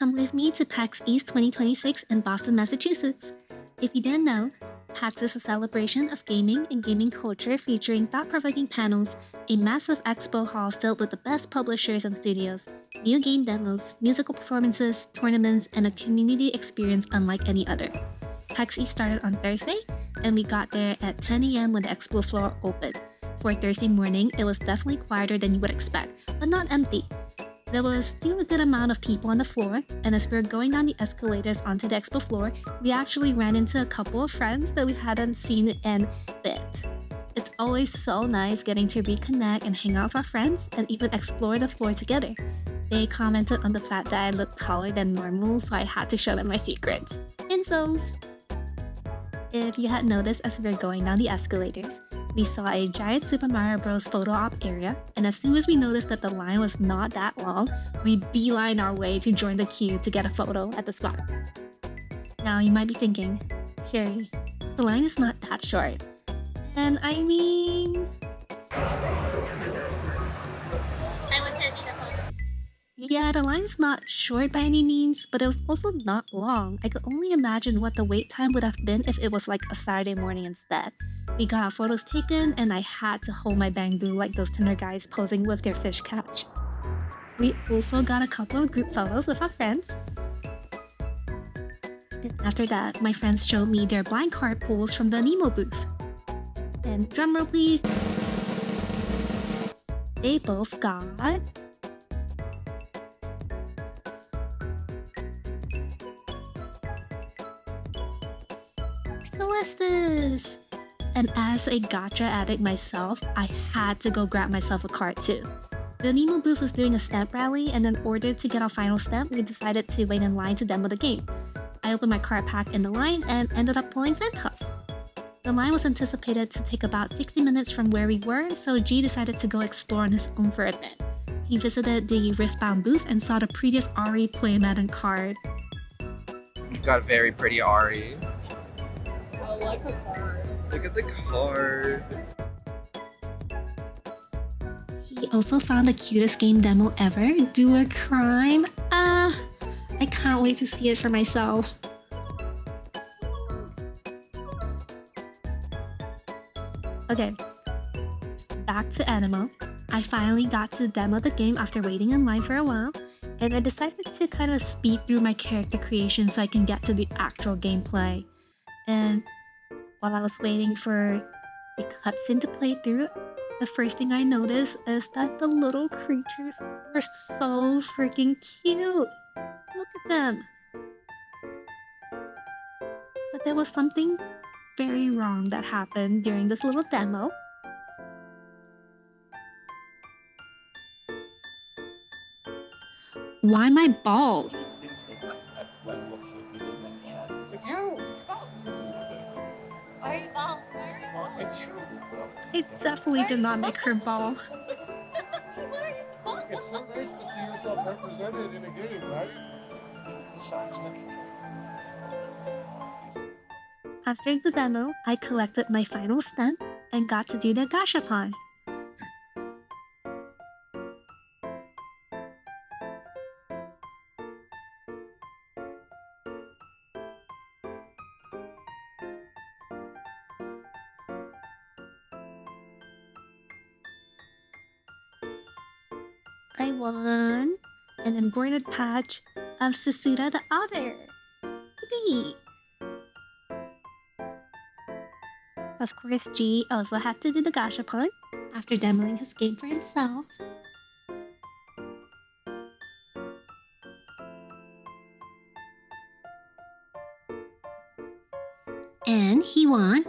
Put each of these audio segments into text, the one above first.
Come with me to PAX East 2026 in Boston, Massachusetts. If you didn't know, PAX is a celebration of gaming and gaming culture featuring thought-provoking panels, a massive expo hall filled with the best publishers and studios, new game demos, musical performances, tournaments, and a community experience unlike any other. PAX East started on Thursday, and we got there at 10 a.m. when the expo floor opened. For Thursday morning, it was definitely quieter than you would expect, but not empty. There was still a good amount of people on the floor, and as we were going down the escalators onto the expo floor, we actually ran into a couple of friends that we hadn't seen in a bit. It's always so nice getting to reconnect and hang out with our friends and even explore the floor together. They commented on the fact that I looked taller than normal, so I had to show them my secrets. Insos! If you had noticed as we were going down the escalators, we saw a giant Super Mario Bros. Photo op area, and as soon as we noticed that the line was not that long, we beeline our way to join the queue to get a photo at the spot. Now you might be thinking, Sherry, the line is not that short. And I mean... Yeah, the line's not short by any means, but it was also not long. I could only imagine what the wait time would have been if it was like a Saturday morning instead. We got our photos taken, and I had to hold my bamboo like those Tinder guys posing with their fish catch. We also got a couple of group photos with our friends. And after that, my friends showed me their blind card pulls from the Nemo booth. And drumroll please! They both got... Celestis! And as a gacha addict myself, I had to go grab myself a card too. The Nemo booth was doing a stamp rally, and in order to get our final stamp, we decided to wait in line to demo the game. I opened my card pack in the line and ended up pulling Fentuff. The line was anticipated to take about 60 minutes from where we were, so G decided to go explore on his own for a bit. He visited the Riftbound booth and saw the prettiest Ari Playmadden card. You've got a very pretty Ari. I like the card. Look at the card. He also found the cutest game demo ever, Do a Crime. I can't wait to see it for myself. Okay, back to Animo. I finally got to demo the game after waiting in line for a while, and I decided to kind of speed through my character creation so I can get to the actual gameplay. And while I was waiting for the cutscene to play through, the first thing I noticed is that the little creatures are so freaking cute. Look at them. But there was something very wrong that happened during this little demo. Why am I bald? It's you! Why are you bald? It's you. It definitely did not make her bald. Why are you bald? It's so nice to see yourself represented in a game, right? After the demo, I collected my final stamp and got to do the gashapon. I won an embroidered patch of Susuda the Otter. Yippee! Of course, G also had to do the gashapon after demoing his game for himself. And he won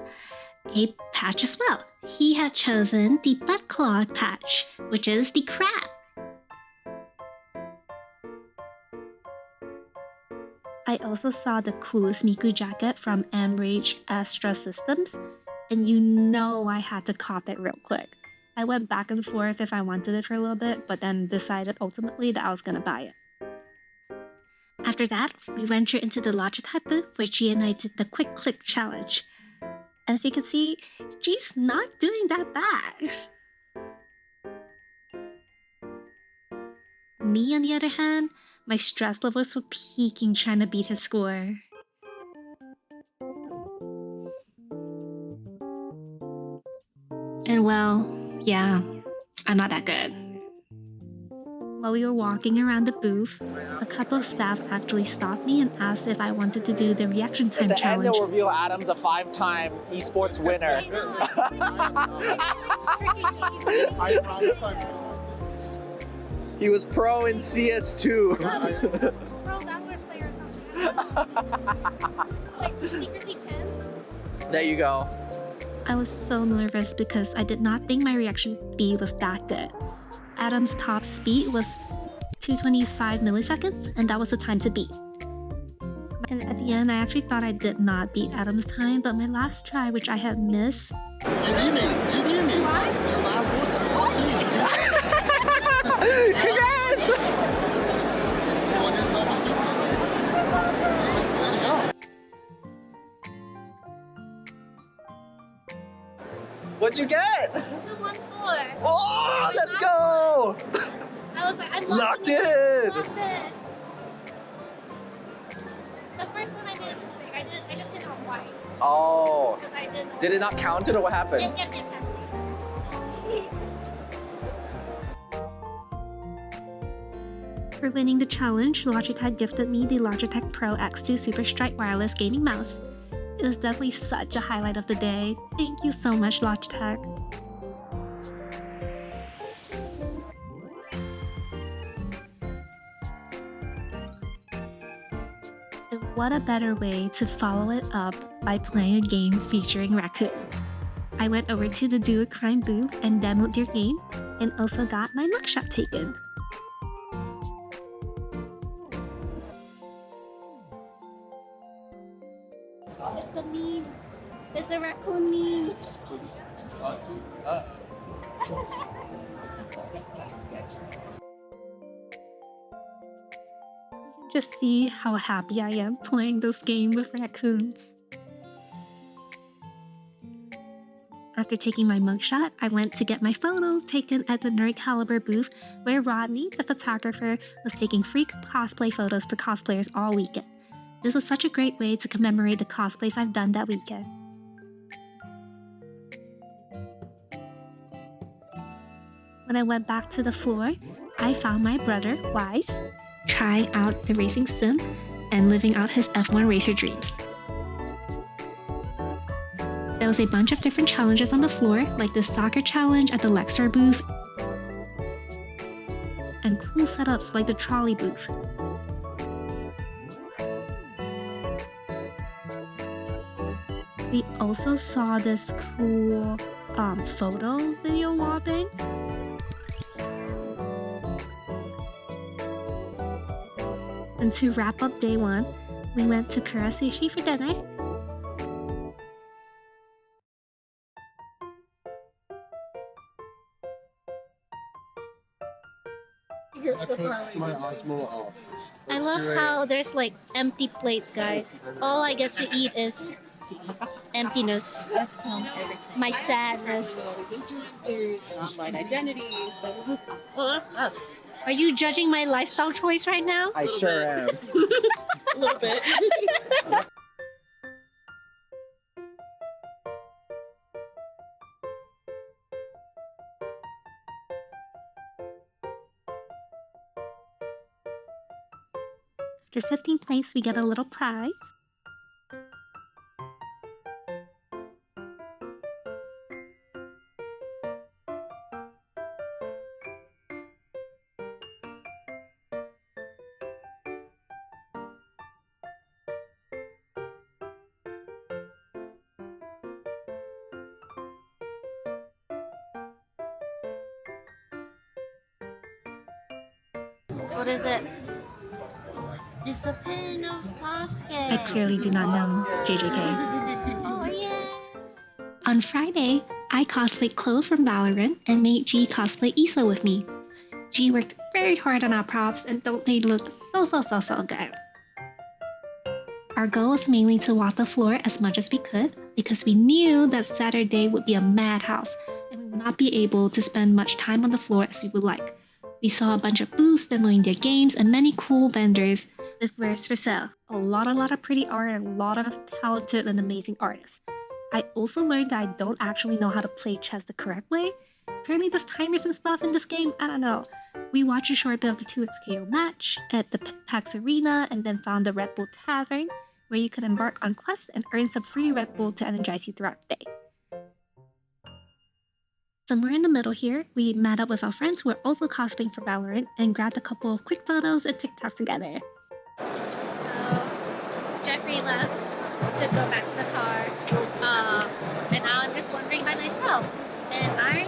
a patch as well. He had chosen the butt claw patch, which is the crab. I also saw the coolest Miku jacket from Amrage Astra Systems, and you know I had to cop it real quick. I went back and forth if I wanted it for a little bit, but then decided ultimately that I was gonna buy it. After that, we ventured into the Logitech booth where G and I did the quick click challenge. As you can see, G's not doing that bad. Me, on the other hand, My stress levels were peaking trying to beat his score. And well, yeah, I'm not that good. While we were walking around the booth, a couple of staff actually stopped me and asked if I wanted to do the reaction time At the end, challenge. they'll reveal Adam's a 5-time esports winner. I promise I'm good. He was pro in CS2. Pro backward player or something. Like secretly tense. There you go. I was so nervous because I did not think my reaction speed was that good. Adam's top speed was 225 milliseconds, and that was the time to beat. And at the end, I actually thought I did not beat Adam's time, but my last try, which I had missed, You beat me. You beat me. Your last one. Congrats! You won yourself a super strike. Way to go. What'd you get? 214. Oh, let's go! I was like, I'm Locked in. in. Locked in. The first one I made a mistake. I just hit on white Oh. because I didn't. Did it not count it or what happened? Get penalty. for winning the challenge, Logitech gifted me the Logitech Pro X2 Super Strike wireless gaming mouse. It was definitely such a highlight of the day. Thank you so much, Logitech. And what a better way to follow it up by playing a game featuring raccoons. I went over to the Do a Crime booth and demoed their game, and also got my mugshot taken. It's the meme. It's the raccoon meme. Just see how happy I am playing this game with raccoons. After taking my mugshot, I went to get my photo taken at the Nerd Caliber booth where Rodney, the photographer, was taking free cosplay photos for cosplayers all weekend. This was such a great way to commemorate the cosplays I've done that weekend. When I went back to the floor, I found my brother, Wise, trying out the racing sim and living out his F1 racer dreams. There was a bunch of different challenges on the floor, like the soccer challenge at the Lexar booth, and cool setups like the trolley booth. We also saw this cool photo video wall thing. And to wrap up day one, we went to Kura Sushi for dinner. You're I so put funny. my Osmo off. I Let's love do it. how there's like empty plates, guys. All I get to eat is emptiness. My sadness. Online identity. So Are you judging my lifestyle choice right now? I sure am. a little bit. After 15th place, we get a little prize. What is it? It's a pin of Sasuke. I clearly do not know JJK. Oh yeah. On Friday, I cosplayed Chloe from Valorant and made G cosplay Issa with me. G worked very hard on our props and don't they look so good. Our goal was mainly to walk the floor as much as we could because we knew that Saturday would be a madhouse and we would not be able to spend much time on the floor as we would like. We saw a bunch of booths demoing their games and many cool vendors with wares for sale. A lot of pretty art and a lot of talented and amazing artists. I also learned that I don't actually know how to play chess the correct way. Apparently there's timers and stuff in this game, I don't know. We watched a short bit of the 2xKO match at the PAX Arena and then found the Red Bull Tavern, where you could embark on quests and earn some free Red Bull to energize you throughout the day. Somewhere in the middle here, we met up with our friends who were also cosplaying for Valorant and grabbed a couple of quick photos and TikToks together. So Jeffrey left to go back to the car, and now I'm just wandering by myself. And I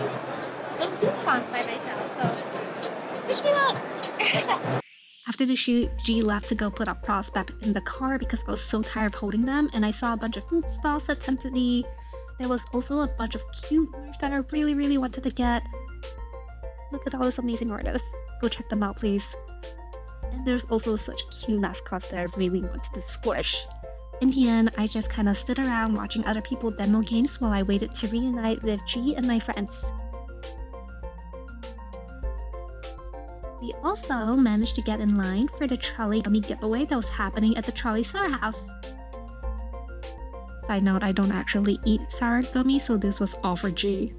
don't do cons by myself, so wish me luck. After the shoot, G left to go put our props back in the car because I was so tired of holding them, and I saw a bunch of food stalls that tempted me. There was also a bunch of cute merch that I really wanted to get. Look at all those amazing artists. Go check them out, please. And there's also such cute mascots that I really wanted to squish. In the end, I just kind of stood around watching other people demo games while I waited to reunite with G and my friends. We also managed to get in line for the trolley gummy giveaway that was happening at the trolley sour house. Side note, I don't actually eat sour gummy, so this was all for G.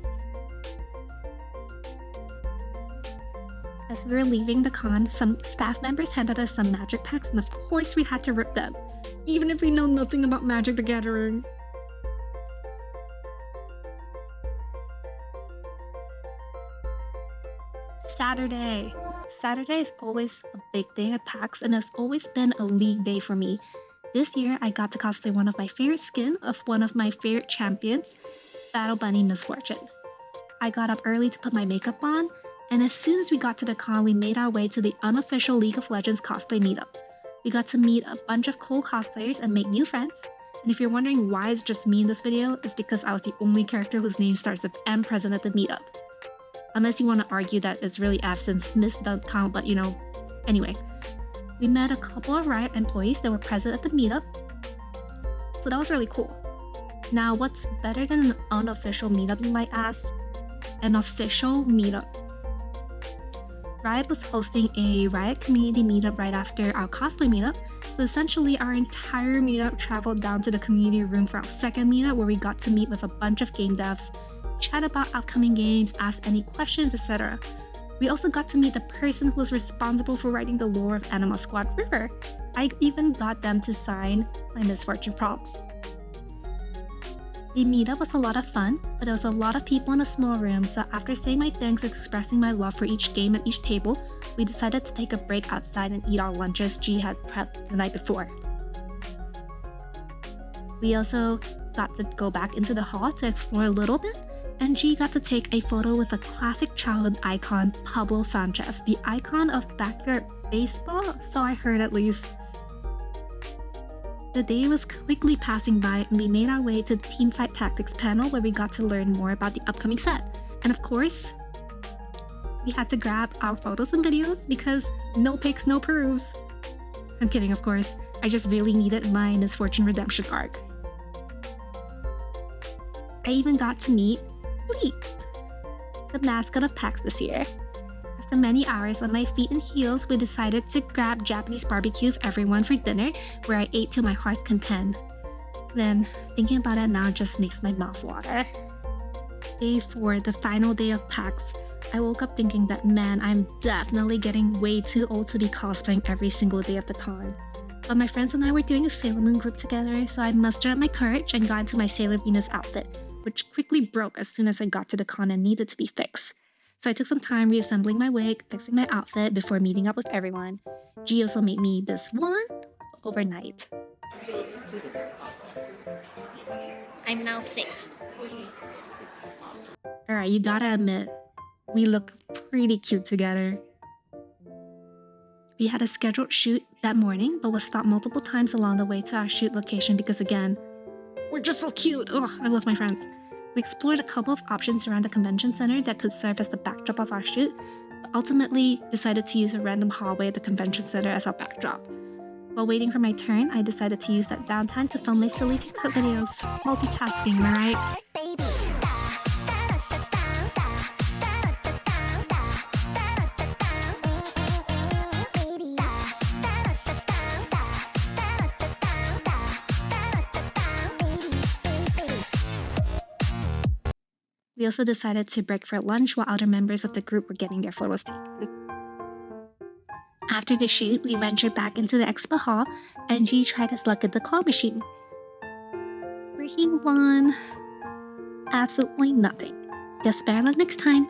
As we were leaving the con, some staff members handed us some magic packs, and of course we had to rip them, even if we know nothing about Magic the Gathering. Saturday. Saturday is always a big day at PAX and has always been a league day for me. This year, I got to cosplay one of my favorite skin of one of my favorite champions, Battle Bunny Miss Fortune. I got up early to put my makeup on, and as soon as we got to the con, we made our way to the unofficial League of Legends cosplay meetup. We got to meet a bunch of cool cosplayers and make new friends. And if you're wondering why it's just me in this video, it's because I was the only character whose name starts with M present at the meetup. Unless you want to argue that it's really F since Miss don't count, but you know. Anyway, we met a couple of Riot employees that were present at the meetup, so that was really cool. Now, what's better than an unofficial meetup, you might ask? An official meetup. Riot was hosting a Riot community meetup right after our cosplay meetup, so essentially our entire meetup traveled down to the community room for our second meetup where we got to meet with a bunch of game devs, chat about upcoming games, ask any questions, etc. We also got to meet the person who was responsible for writing the lore of Animal Squad River. I even got them to sign my Miss Fortune props. The meetup was a lot of fun, but there was a lot of people in a small room, so after saying my thanks and expressing my love for each game at each table, we decided to take a break outside and eat our lunches G had prepped the night before. We also got to go back into the hall to explore a little bit, and G got to take a photo with a classic childhood icon, Pablo Sanchez, the icon of backyard baseball, so I heard at least. The day was quickly passing by and we made our way to the Teamfight Tactics panel where we got to learn more about the upcoming set. And of course, we had to grab our photos and videos because no pics, no proofs. I'm kidding, of course. I just really needed my Miss Fortune redemption arc. I even got to meet Bleep, the mascot of PAX this year. After many hours on my feet and heels, we decided to grab Japanese barbecue for everyone for dinner, where I ate to my heart's content. Then, thinking about it now just makes my mouth water. Day 4, the final day of PAX, I woke up thinking that man, I'm definitely getting way too old to be cosplaying every single day of the con. But my friends and I were doing a Sailor Moon group together, so I mustered up my courage and got into my Sailor Venus outfit, which quickly broke as soon as I got to the con and needed to be fixed. So I took some time reassembling my wig, fixing my outfit before meeting up with everyone. G also made me this one overnight. I'm now fixed. Alright, you gotta admit, we look pretty cute together. We had a scheduled shoot that morning, but was stopped multiple times along the way to our shoot location because again, we're just so cute! Oh, I love my friends. We explored a couple of options around the convention center that could serve as the backdrop of our shoot, but ultimately decided to use a random hallway at the convention center as our backdrop. While waiting for my turn, I decided to use that downtime to film my silly TikTok videos. Multitasking, am I right? We also decided to break for lunch while other members of the group were getting their photos taken. After the shoot, we ventured back into the expo hall, and G tried his luck at the claw machine, where he won absolutely nothing. Guess better luck next time.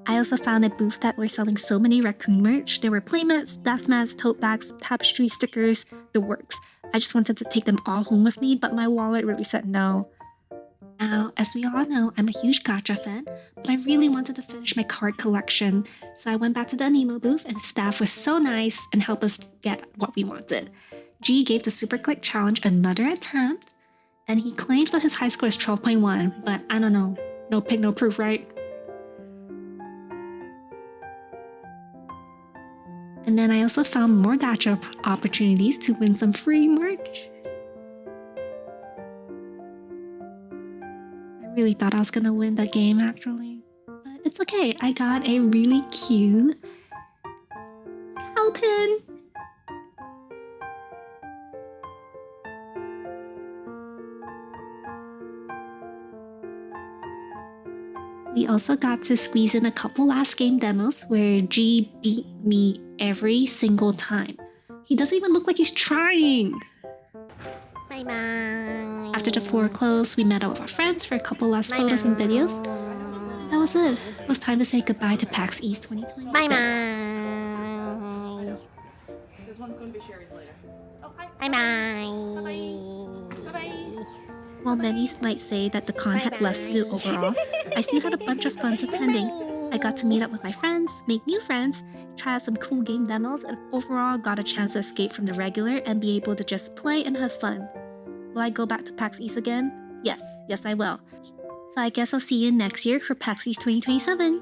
I also found a booth that were selling so many raccoon merch. There were playmats, dust mats, tote bags, tapestry, stickers, the works. I just wanted to take them all home with me, but my wallet really said no. Now, as we all know, I'm a huge gacha fan, but I really wanted to finish my card collection, so I went back to the Anemo booth, and staff was so nice and helped us get what we wanted. G gave the Super Click Challenge another attempt, and he claims that his high score is 12.1, but I don't know. No pic, no proof, right? And then I also found more gacha opportunities to win some free merch. I really thought I was gonna win the game actually, but it's okay. I got a really cute cow pin. We also got to squeeze in a couple last game demos where G beat me every single time. He doesn't even look like he's trying. Bye-bye. After the floor closed, we met up with our friends for a couple last photos and videos. That was it. It was time to say goodbye to PAX East 2026. Bye-bye. This one's going to be Sherry's later. Oh, hi. Bye-bye. Bye-bye. While many might say that the con had less to do overall, I still had a bunch of fun attending. I got to meet up with my friends, make new friends, try out some cool game demos, and overall got a chance to escape from the regular and be able to just play and have fun. Will I go back to PAX East again? Yes, I will. So I guess I'll see you next year for PAX East 2027.